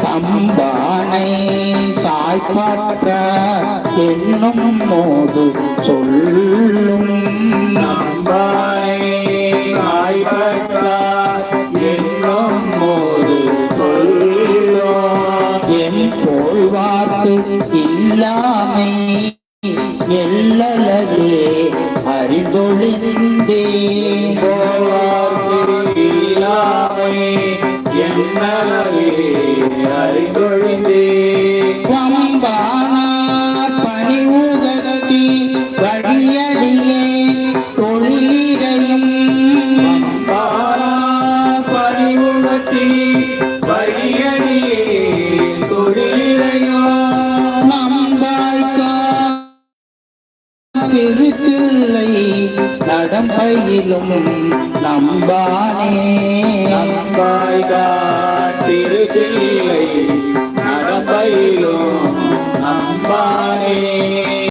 தம்பானை சாய்பாற்ற என்னும் மோது சொல்லும் நம்பானை சாய்பாற்ற என்னும் மோது சொல்லும் என் போல்வாக்கு இல்லாமை எல்லளவே அறிந்தொழிந்தேன் இல்லாமை என்னளவே அறிந்தொழிந்தேன் வம்பானார் பணிவுகத்தி வழியடியே தொழிலிரையும் பணிவுகத்தி வழியடியே தொழிலிரையும் திருத்தில்லை நடம்பயிலும் நம்பானே நம்பாய் திருத்தில்லை